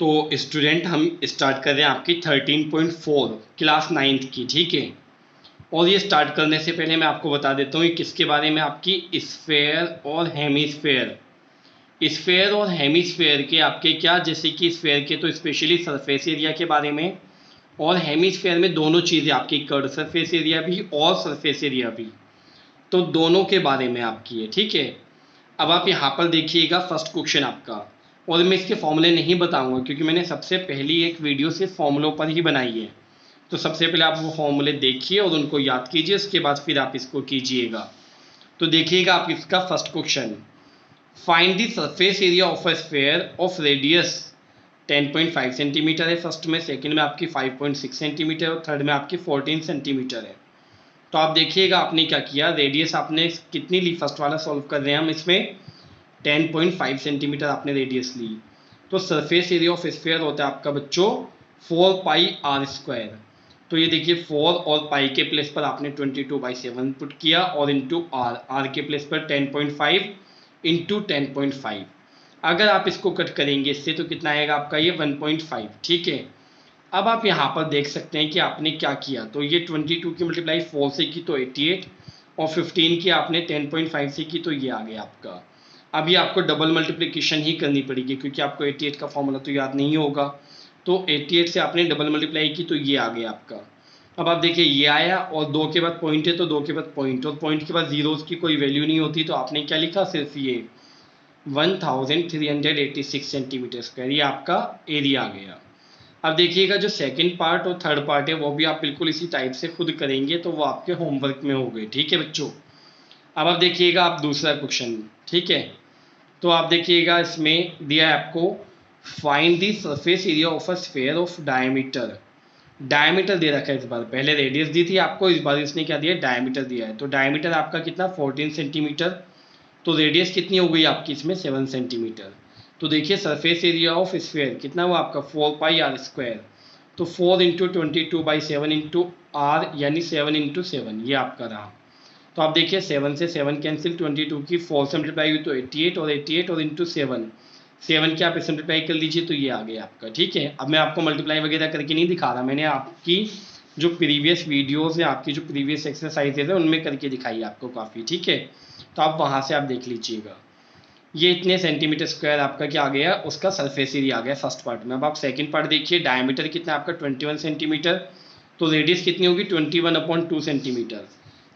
तो स्टूडेंट हम स्टार्ट कर रहे हैं आपकी 13.4 क्लास 9th की, ठीक है। और ये स्टार्ट करने से पहले मैं आपको बता देता हूँ किसके बारे में, आपकी स्फेयर और हेमिस्फेयर। स्फेयर और हेमिस्फेयर के आपके क्या, जैसे कि स्फेयर के तो स्पेशली सरफेस एरिया के बारे में, और हेमिस्फेयर में दोनों चीज़ें आपकी कर्व सरफेस एरिया भी और सरफेस एरिया भी, तो दोनों के बारे में आपकी है, ठीक है। अब आप यहाँ पर देखिएगा फर्स्ट क्वेश्चन आपका, और मैं इसके फॉर्मूले नहीं बताऊंगा क्योंकि मैंने सबसे पहली एक वीडियो सिर्फ फॉर्मूलों पर ही बनाई है। तो सबसे पहले आप वो फॉर्मूले देखिए और उनको याद कीजिए, उसके बाद फिर आप इसको कीजिएगा। तो देखिएगा आप इसका first question, find the surface area of a sphere of radius 10.5 centimetre है फर्स्ट में, सेकंड में आपकी 5.6 सेंटीमीटर और थर्ड में आपकी 14 सेंटीमीटर है। तो आप देखिएगा आपने क्या किया, रेडियस आपने कितनी ली, फर्स्ट वाला सॉल्व कर रहे हैं हम, इसमें 10.5 सेंटीमीटर आपने रेडियस ली। तो सरफेस एरिया ऑफ स्फेयर होता है आपका बच्चों 4 पाई आर स्क्वायर। तो ये देखिए 4 और पाई के प्लेस पर आपने 22/7 पुट किया और इंटू आर के प्लेस पर 10.5 इंटू 10.5। अगर आप इसको कट करेंगे इससे तो कितना आएगा आपका ये 1.5, ठीक है। अब आप यहाँ पर देख सकते हैं कि आपने क्या किया, तो ये 22 की मल्टीप्लाई 4 से की तो 88 और 15 की आपने 10.5 से की तो ये आ गया आपका। अभी आपको डबल मल्टीप्लिकेशन ही करनी पड़ेगी क्योंकि आपको 88 का फॉर्मूला तो याद नहीं होगा। तो 88 से आपने डबल मल्टीप्लाई की तो ये आ गया आपका। अब आप देखिए ये आया और 2 के बाद पॉइंट है तो 2 के बाद पॉइंट, और पॉइंट के बाद जीरोस की कोई वैल्यू नहीं होती, तो आपने क्या लिखा, सिर्फ ये 1386 सेंटीमीटर स्क्वायर, ये आपका एरिया आ गया। अब देखिएगा जो सेकंड पार्ट और थर्ड पार्ट है वो भी आप बिल्कुल इसी टाइप से खुद करेंगे, तो वो आपके होमवर्क में हो गए, ठीक है बच्चों। अब आप देखिएगा आप दूसरा क्वेश्चन, ठीक है। तो आप देखिएगा इसमें दिया है आपको, find the surface area of a sphere of diameter. Diameter दे रखा है इस बार, पहले रेडियस दी थी आपको, इस बार इसने क्या दिया, डायमीटर दिया है। तो डायमीटर आपका कितना, 14 सेंटीमीटर। तो रेडियस कितनी हो गई आपकी इसमें, 7 सेंटीमीटर। तो देखिए सरफेस एरिया ऑफ स्फेयर कितना हुआ आपका, 4 पाई आर स्क्वायर। तो 4 इंटू 22/7 इंटू आर, यानी 7 इंटू 7, ये आपका रहा। तो आप देखिए 7 से 7 कैंसिल, 22 की 4 से मल्टीप्लाई हुई तो 88 और 88 और इंटू 7 की आप सिंप्लीफाई कर लीजिए तो ये आ गया आपका, ठीक है। अब मैं आपको मल्टीप्लाई वगैरह करके नहीं दिखा रहा, मैंने आपकी जो प्रीवियस वीडियोस है, आपकी जो प्रीवियस एक्सरसाइजेज है उनमें करके दिखाई आपको काफ़ी, ठीक है। तो आप वहाँ से आप देख लीजिएगा। ये इतने सेंटीमीटर स्क्वायर आपका क्या आ गया, उसका सरफेस एरिया आ गया फर्स्ट पार्ट में। अब आप सेकंड पार्ट देखिए, डायमीटर कितना आपका 21 सेंटीमीटर, तो रेडियस कितनी होगी 21/2 सेंटीमीटर।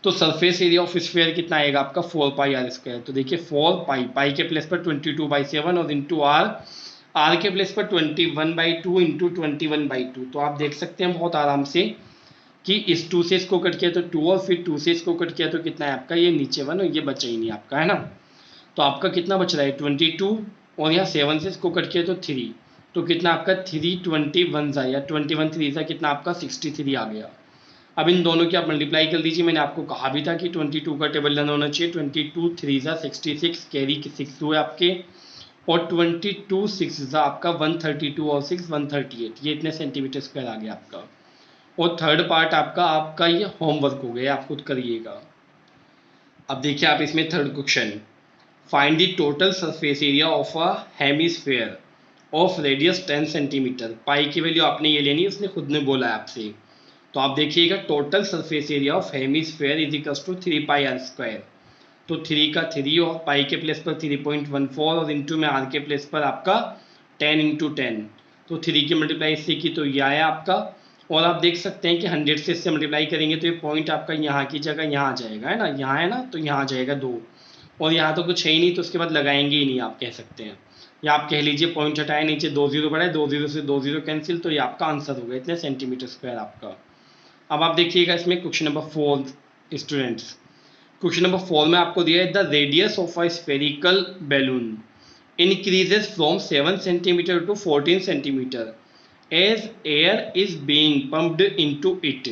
तो सरफेस एरिया ऑफ स्फेयर कितना आएगा आपका, 4 पाई आर स्क्वायर। तो देखिए 4 पाई के प्लेस पर 22/7 और इंटू आर के प्लेस पर 21/2 इंटू 21/2। तो आप देख सकते हैं बहुत आराम से कि इस 2 से इसको कट किया तो 2 और फिर 2 से इसको कट किया तो कितना है आपका, ये नीचे 1 और ये बचा ही नहीं आपका, है ना। तो आपका कितना बच रहा है 22, और यहाँ 7 से इसको कट किया तो 3, तो कितना आपका 321 सा या 21 3 सा कितना आपका 63 आ गया। अब इन दोनों की आप मल्टीप्लाई कर दीजिए, मैंने आपको कहा भी था कि 22 का टेबल रन होना चाहिए। 22 3 सा 66, कैरी 6 हुए आपके, और 22 6 सा आपका 132 और 6 138, ये इतने सेंटीमीटर स्क्वायर आ गया आपका। और थर्ड पार्ट आपका ये होमवर्क हो गया, आप खुद करिएगा। अब देखिए आप इसमें third question, find the total surface area of a hemisphere of radius 10 centimetre. Pi की वैल्यू आपने ये लेनी है, उसने खुद ने बोला है आपसे। तो आप देखिएगा total surface area of hemisphere is equals to 3 pi r square. तो 3 का 3 और पाई के प्लेस पर 3.14 और इंटू में आर के प्लेस पर आपका 10 इंटू 10। तो 3 की मल्टीप्लाई इससे की तो ये आया आपका, और आप देख सकते हैं कि 100 से इससे मल्टीप्लाई करेंगे तो ये पॉइंट आपका यहाँ की जगह यहाँ आ जाएगा, है ना, यहाँ है ना, तो यहाँ आ जाएगा 2, और यहाँ तो कुछ है ही नहीं तो उसके बाद लगाएंगे ही नहीं, आप कह सकते हैं। या आप कह लीजिए पॉइंट हटाए, नीचे 2 0 बढ़ाए, 2 0 से 2 0 कैंसिल, तो ये आपका आंसर होगा इतने सेंटीमीटर स्क्वायर आपका। अब आप देखिएगा इसमें question number 4 students, question number 4 में आपको दिया है the radius of a spherical balloon increases from 7 centimetre to 14 centimetre as air is being pumped into it.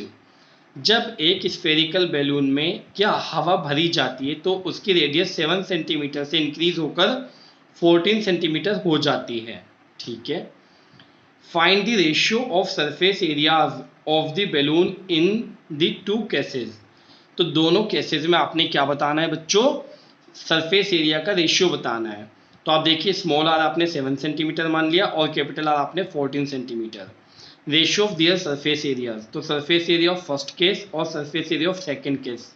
जब एक स्फेरिकल बैलून में क्या हवा भरी जाती है तो उसकी रेडियस 7 सेंटीमीटर से इंक्रीज होकर 14 सेंटीमीटर हो जाती है, ठीक है। Find the ratio of surface areas of the balloon in the 2 cases. तो दोनों केसेस में आपने क्या बताना है बच्चों, सरफेस एरिया का रेशियो बताना है। तो आप देखिए स्मॉल आर आपने 7 सेंटीमीटर मान लिया और कैपिटल आर आपने 14 centimetre. Ratio of their surface areas, तो surface area of first case और surface area of second case.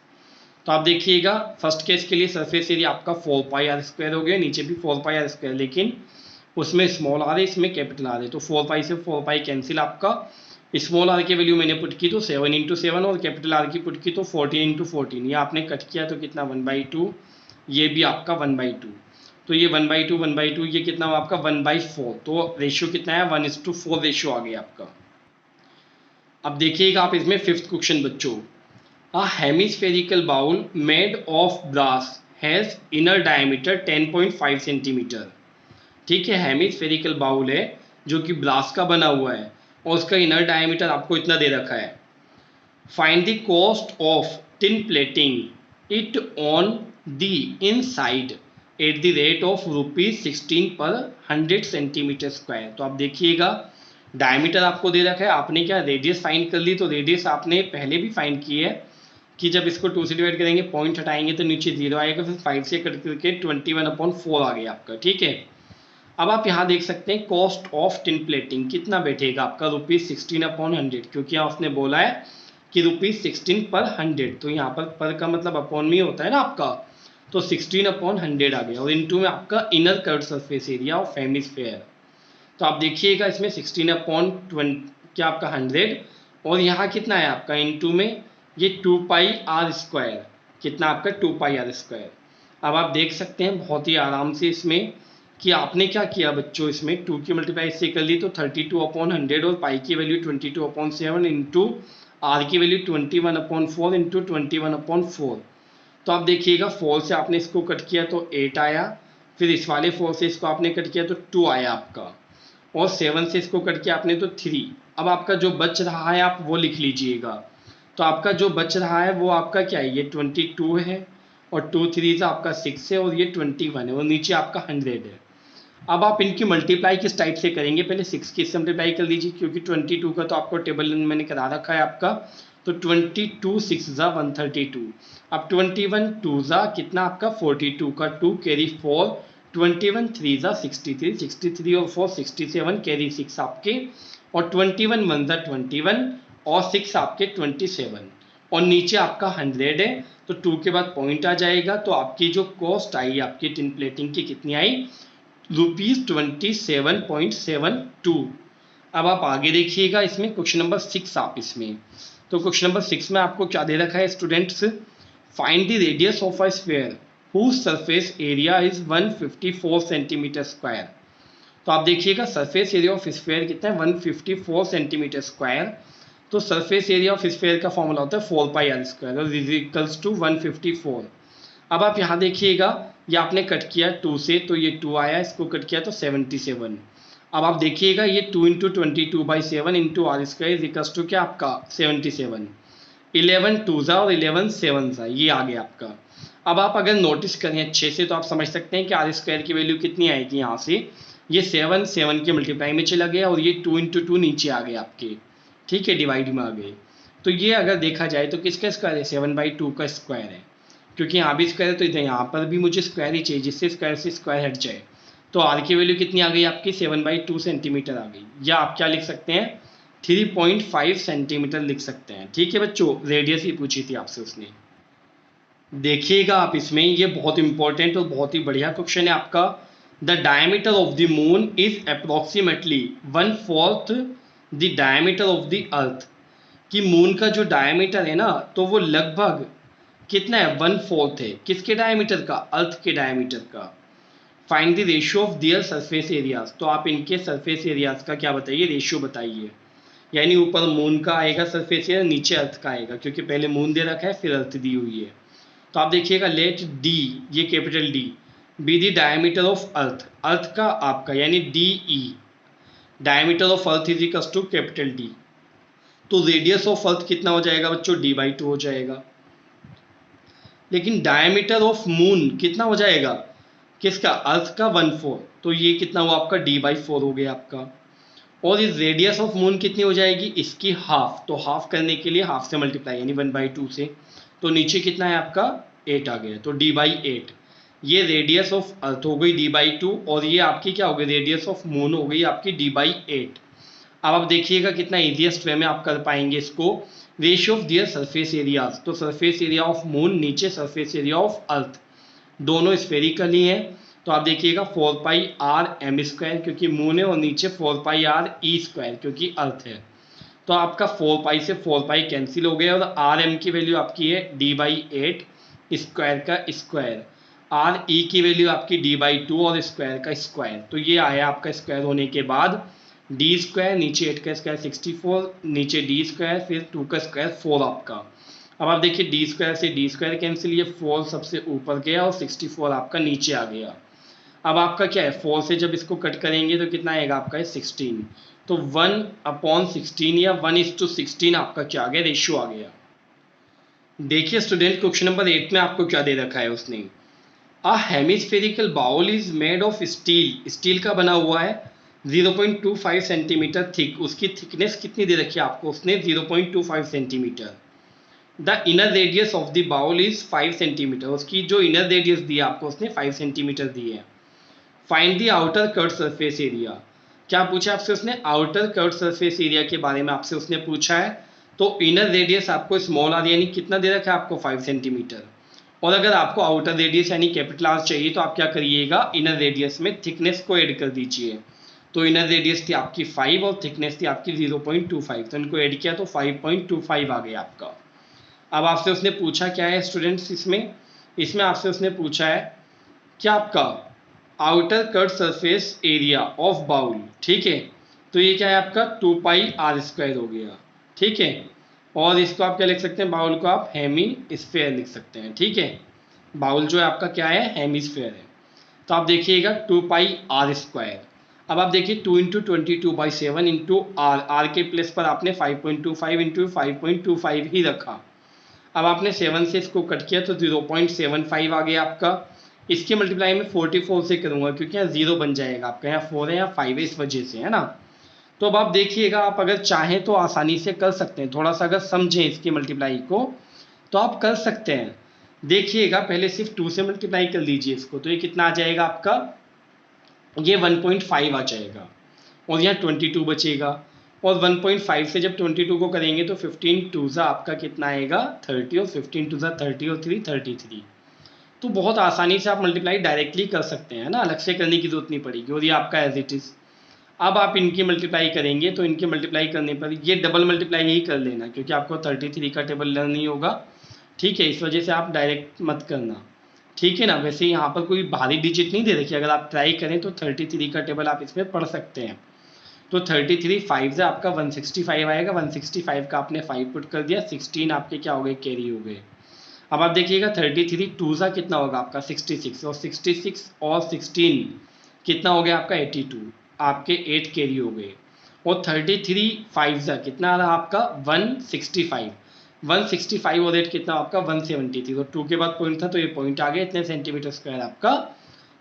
तो आप देखिएगा फर्स्ट केस के लिए सरफेस एरिया आपका 4 पाई आर स्क्वायर हो गया, नीचे भी 4 पाई आर स्क्वायर, लेकिन उसमें स्मॉल आर है इसमें कैपिटल आर है, तो 4 पाई से 4 पाई कैंसिल, आपका स्मॉल आर की वैल्यू मैंने पुट की तो 7 इंटू 7 और कैपिटल आर की पुट की तो 14 इंटू 14, ये आपने कट किया तो कितना 1/2, ये भी आपका 1/2, तो ये 1/2 ये कितना हुआ आपका 1/4, तो रेशियो कितना है 1:4 रेशियो आ गया आपका। अब देखिएगा आप इसमें फिफ्थ क्वेश्चन बच्चों, a hemispherical bowl made of brass has inner diameter 10.5 centimetre. ठीक है, हेमिस्फेरिकल बाउल है जो कि ब्रास का बना हुआ है और उसका इनर डायमीटर आपको इतना दे रखा है। Find the cost of tin plating it on the inside at the rate of ₹16 पर 100 सेंटीमीटर स्क्वायर। तो आप देखिएगा डायमीटर आपको दे रखा है, आपने क्या रेडियस फाइंड कर ली, तो रेडियस आपने पहले भी फाइंड की है कि जब इसको 2 से डिवाइड करेंगे पॉइंट हटाएंगे तो नीचे 0 आएगा, फिर 5 से कट करके 21/4 आ गया आपका। ठीक है, अब आप यहाँ देख सकते हैं कॉस्ट ऑफ टिन प्लेटिंग कितना बैठेगा आपका ₹16/100, क्योंकि यहाँ उसने बोला है कि ₹16 पर 100, तो यहाँ पर का मतलब अपॉन में होता है ना आपका, तो 16/100 आ गया और इनटू में आपका inner curve surface area of hemisphere. तो आप देखिएगा इसमें 16/20 क्या आपका 100 और यहाँ कितना है आपका इनटू में ये 2 पाई आर स्क्वायर, कितना आपका 2 पाई आर स्क्वायर। अब आप देख सकते हैं बहुत ही आराम से इसमें कि आपने क्या किया बच्चों, इसमें 2 की मल्टीप्लाई इससे कर ली तो 32/100 और पाई की वैल्यू 22/7 इंटू आर की वैल्यू 21/4 इंटू 21/4। तो आप देखिएगा 4 से आपने इसको कट किया तो 8 आया, फिर इस वाले 4 से इसको आपने कट किया तो 2 आया आपका, और 7 से इसको कट किया आपने तो 3। अब आपका जो बच रहा है आप वो लिख लीजिएगा, तो आपका जो बच रहा है वो आपका क्या है, ये 22 है और 2 3 आपका 6 है और ये 21 है और नीचे आपका 100 है। अब आप इनकी मल्टीप्लाई किस टाइप से करेंगे, पहले 6 की मल्टीप्लाई कर लीजिए क्योंकि 22 का तो आपको टेबल मैंने करा रखा है आपका, तो 22 6 132, अब 21 2 कितना आपका 42 का 2 कैरी 4, 21 3 63, 63 और 4 67 कैरी 6 आपके, और 21 1 21 और 6 आपके 27 और नीचे आपका 100 है, तो 2 के बाद पॉइंट आ जाएगा, तो आपकी जो कॉस्ट आई आपकी टिन प्लेटिंग की कितनी आई ₹27.72। अब आप आगे देखिएगा इसमें क्वेश्चन नंबर 6 आप इसमें, तो क्वेश्चन नंबर 6 में आपको क्या दे रखा है students, find the radius of a sphere whose surface area is 154 centimetre square. तो आप देखिएगा सरफेस एरिया ऑफ स्फीयर कितना है 154 सेंटीमीटर स्क्वायर, तो सरफेस एरिया ऑफ स्फीयर का फॉर्मूला होता है 4 पाई आर स्क्वायर और इज इक्वल्स टू 154। अब आप यहाँ देखिएगा ये आपने कट किया 2 से तो ये 2 आया, इसको कट किया तो 77। अब आप देखिएगा ये 2 into 22/7 into r square is equals to क्या आपका 77, 11 2 और 11 7 ये आ गया आपका। अब आप अगर नोटिस करें अच्छे से तो आप समझ सकते हैं कि आर स्क्वायर की वैल्यू कितनी आएगी, यहाँ से ये 7 7 के मल्टीप्लाई में चला गया और ये 2 इंटू 2 नीचे आ गए आपके, ठीक है, डिवाइड में आ गए। तो ये अगर देखा जाए तो किसका स्क्वायर है 7/2 का स्क्वायर है, क्योंकि यहाँ भी स्क्वायर है तो इधर यहाँ पर भी मुझे स्क्वायर ही चाहिए जिससे स्क्वायर से स्क्वायर हट जाए। तो आर की वैल्यू कितनी आ गई आपकी 7/2 सेंटीमीटर आ गई, या आप क्या लिख सकते हैं 3.5 सेंटीमीटर लिख सकते हैं। ठीक है बच्चों, रेडियस ही पूछी थी आपसे उसने। देखिएगा आप इसमें ये बहुत इंपॉर्टेंट और बहुत ही बढ़िया क्वेश्चन है आपका, the diameter of the moon is approximately 1/4 the diameter of the earth, कि मून का जो डायमीटर है ना तो वो लगभग कितना है 1/4 है, किसके डायमीटर का, अर्थ के डायमीटर का। Find the ratio of their surface areas, तो आप इनके सरफेस एरियाज का क्या बताइए, रेशियो बताइए, यानी ऊपर मून का आएगा सरफेस एरिया, नीचे अर्थ का आएगा, क्योंकि पहले मून दे रखा है फिर अर्थ दी हुई है। तो आप देखिएगा लेट डी, ये capital D, be the diameter of earth, earth का आपका यानी D E, diameter of earth is equal to capital D, तो रेडियस ऑफ अर्थ कितना हो जाएगा बच्चों d/2 हो जाएगा। लेकिन डायमीटर ऑफ मून कितना हो जाएगा, किसका, अर्थ का 1/4, तो ये कितना हुआ आपका d/4 हो गया आपका। और इस रेडियस ऑफ मून कितनी हो जाएगी, इसकी हाफ, तो हाफ करने के लिए हाफ से मल्टीप्लाई यानी 1/2 से, तो नीचे कितना है आपका 8 आ गया, तो d/8। ये रेडियस ऑफ अर्थ हो गई d/2 और ये आपकी क्या हो गई रेडियस ऑफ मून हो गई आपकी d/8। अब आप देखिएगा कितना इजीएस्ट वे में आप कर पाएंगे इसको। Ratio of their surface areas, तो सरफेस एरिया ऑफ मून नीचे सरफेस एरिया ऑफ अर्थ, दोनों स्फेरिकल ही हैं। तो आप देखिएगा 4πr m² क्योंकि मून है और नीचे 4πre² क्योंकि अर्थ है। तो आपका 4π से 4π कैंसिल हो गया और आर एम की वैल्यू आपकी है d/8 स्क्वायर का स्क्वायर, आर ई की वैल्यू आपकी d/2 और स्क्वायर का स्क्वायर। तो ये आया आपका स्क्वायर होने के बाद d² नीचे 8 का स्क्वायर 64, नीचे d² फिर 2 का स्क्वायर 4 आपका। अब आप देखिए d² से d² कैंसिल, ये 4 सबसे ऊपर गया और 64 आपका नीचे आ गया। अब आपका क्या है 4 से जब इसको कट करेंगे तो कितना आएगा आपका है 16। तो 1/16 या 1:16 आपका क्या आ गया रेशियो आ गया। देखिए स्टूडेंट क्वेश्चन नंबर 8 में आपको क्या दे रखा है उसने, a hemispherical bowl is made of steel, steel का बना हुआ है 0.25 सेंटीमीटर थिक, उसकी थिकनेस कितनी दे रखी है आपको उसने 0.25 centimetre. The inner radius of the bowl is 5 centimetre, उसकी जो इनर रेडियस दी है आपको उसने 5 सेंटीमीटर दी है। Find the outer curve surface area, क्या पूछा आपसे उसने आउटर कर्व सरफेस एरिया के बारे में आपसे उसने पूछा है। तो इनर रेडियस आपको स्मॉल आर यानी कितना दे रखा है आपको 5 सेंटीमीटर, और अगर आपको आउटर रेडियस यानी कैपिटल आर चाहिए तो आप क्या करिएगा इनर रेडियस में थिकनेस को ऐड कर दीजिए। तो इनर रेडियस थी आपकी 5 और थिकनेस थी आपकी 0.25, तो इनको ऐड किया तो 5.25 आ गया आपका। अब आपसे उसने पूछा क्या है स्टूडेंट्स, इसमें आपसे उसने पूछा है क्या आपका outer curved surface area of bowl, ठीक है। तो ये क्या है आपका 2πr² हो गया, ठीक है। और इसको आप क्या लिख सकते हैं, बाउल को आप हेमी स्फेयर लिख सकते हैं, ठीक है। बाउल जो है आपका क्या है हेमी स्फेयर है। तो आप देखिएगा 2πr²। अब आप देखिए 2 × 22/7 × r के प्लेस पर आपने 5.25 × 5.25 ही रखा। अब आपने 7 से इसको कट किया तो 0.75 आ गया आपका। इसके मल्टीप्लाई में 44 से करूंगा क्योंकि यहाँ 0 बन जाएगा आपका, यहाँ 4 है यहाँ 5 है इस वजह से, है ना। तो अब आप देखिएगा आप अगर चाहें तो आसानी से कर सकते हैं, थोड़ा सा अगर समझें इसके मल्टीप्लाई को तो आप कर सकते हैं। देखिएगा पहले सिर्फ 2 से मल्टीप्लाई कर लीजिए इसको, तो ये कितना आ जाएगा आपका, ये 1.5 आ जाएगा और यहाँ 22 बचेगा। और 1.5 से जब 22 को करेंगे तो 15 2 आपका कितना आएगा 30, और 15 2 30 और 3 33। तो बहुत आसानी से आप मल्टीप्लाई डायरेक्टली कर सकते हैं ना, अलग से करने की जरूरत नहीं पड़ेगी, और ये आपका एज इट इज़। अब आप इनकी मल्टीप्लाई करेंगे तो इनके मल्टीप्लाई करने पर ये डबल मल्टीप्लाई ही कर लेना क्योंकि आपको 33 का टेबल लर्न नहीं होगा, ठीक है। इस वजह से आप डायरेक्ट मत करना, ठीक है ना। वैसे यहाँ पर कोई भारी डिजिट नहीं दे रखी, अगर आप ट्राई करें तो 33 का टेबल आप इसमें पढ़ सकते हैं। तो 33 5 से आपका 165 आएगा, 165 का आपने 5 पुट कर दिया, 16 आपके क्या हो गए कैरी हो गए। अब आप देखिएगा 33 2 सा कितना होगा आपका 66, और 66 और 16 कितना हो गया आपका 82, आपके 8 कैरी हो गए। और 33 5 सा कितना आ रहा आपका 165, 165 और 8 कितना आपका 173, तो 2 के बाद पॉइंट था तो ये पॉइंट आ गया, इतने सेंटीमीटर स्क्वायर आपका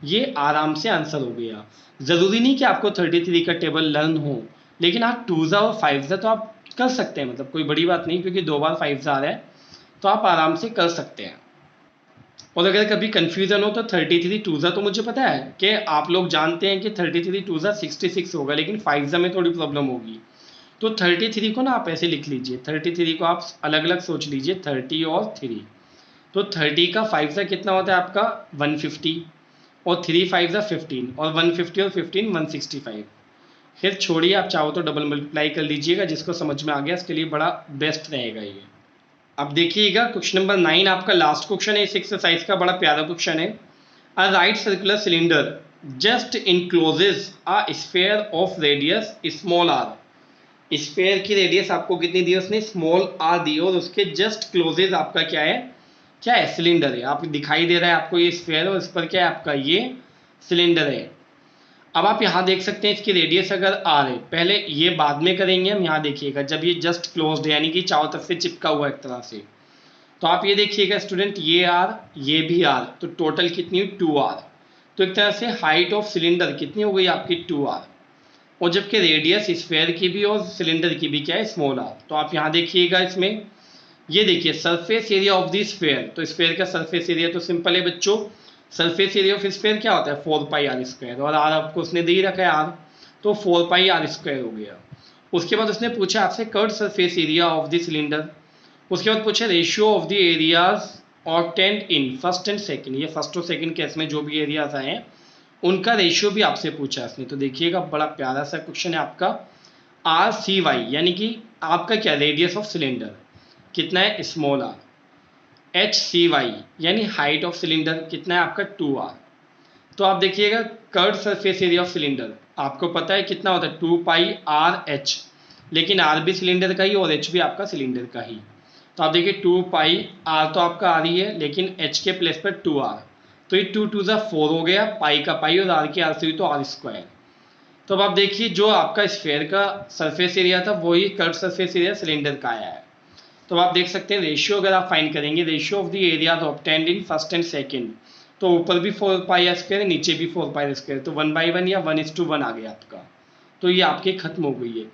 ये आराम से आंसर हो गया। ज़रूरी नहीं कि आपको 33 का टेबल लर्न हो, लेकिन आप 2 सा और 5 सा तो आप कर सकते हैं, मतलब कोई बड़ी बात नहीं, क्योंकि 2 बार 5 सा आ रहा है तो आप आराम से कर सकते हैं। और अगर कभी कंफ्यूजन हो तो 33 2 सा तो मुझे पता है कि आप लोग जानते हैं कि 33 2 सा 66 होगा, लेकिन 5 सा में थोड़ी प्रॉब्लम होगी। तो 33 को ना आप ऐसे लिख लीजिए, 33 को आप अलग अलग सोच लीजिए 30 और 3। तो 30 का 5 सा कितना होता है आपका 150, और 3 5 सा 15, और 150 और 15 165। फिर छोड़िए, आप चाहो तो डबल मल्टीप्लाई कर लीजिएगा, जिसको समझ में आ गया इसके लिए बड़ा बेस्ट रहेगा ये। अब देखिएगा क्वेश्चन नंबर 9 आपका लास्ट क्वेश्चन है इस एक्सरसाइज का, बड़ा प्यारा क्वेश्चन है। A right circular cylinder just encloses a sphere of radius small r, sphere की रेडियस आपको कितनी दी उसने स्मॉल आर दी, और उसके जस्ट क्लोजेज आपका क्या है सिलेंडर है। आप दिखाई दे रहा है आपको ये स्फीयर, और इस पर क्या है आपका ये सिलेंडर है। अब आप यहाँ देख सकते हैं इसकी रेडियस अगर आर है, पहले ये बाद में करेंगे हम, यहाँ देखिएगा जब ये जस्ट क्लोज्ड है यानी कि चारों तरफ से चिपका हुआ एक तरह से, तो आप ये देखिएगा स्टूडेंट ये आर ये भी आर, तो टोटल कितनी हुई 2r। तो एक तरह से हाइट ऑफ सिलेंडर कितनी हो गई आपकी 2r, और जबकि रेडियस स्फीयर की भी और सिलेंडर की भी क्या है स्मॉल आर। तो आप यहाँ देखिएगा इसमें ये देखिए surface area of the sphere, तो स्फीयर का सरफेस एरिया तो सिंपल है बच्चों सरफेस एरिया ऑफ स्फीयर क्या होता है 4 पाई आर स्क्वायर, और आर आपको उसने दे ही रखा है आर, तो 4 पाई आर स्क्वायर हो गया। उसके बाद उसने पूछा आपसे curved surface area of the cylinder. उसके बाद पूछा ratio of the areas obtained in first and second, ये फर्स्ट और सेकंड केस में जो भी एरियाज आए हैं उनका रेशियो भी आपसे पूछा इसने। तो देखिएगा बड़ा प्यारा सा क्वेश्चन है आपका। आर सी वाई यानी कि आपका क्या रेडियस ऑफ सिलेंडर कितना है small r, H C Y यानी हाइट ऑफ सिलेंडर कितना है आपका 2r। तो आप देखिएगा curved surface area of cylinder आपको पता है कितना होता है 2 पाई आर एच, लेकिन आर भी सिलेंडर का ही और एच भी आपका सिलेंडर का ही। तो आप देखिए 2 पाई आर तो आपका आर ही है, लेकिन एच के प्लेस पर 2r, तो ये 2 2 4 हो गया, पाई का पाई और आर की आर से हुई तो आर स्क्वायर। तो अब आप देखिए जो आपका स्फीयर का सरफेस एरिया था वही कर्व्ड सरफेस एरिया सिलेंडर का आया है। तो आप देख सकते हैं रेशियो अगर आप फाइंड करेंगे ratio of the area obtained in first and second, तो ऊपर भी 4 पाई स्क्वायर है नीचे भी 4 पाई स्क्वायर, तो 1/1 या 1:1 आ गया आपका। तो ये आपके खत्म हो गई है।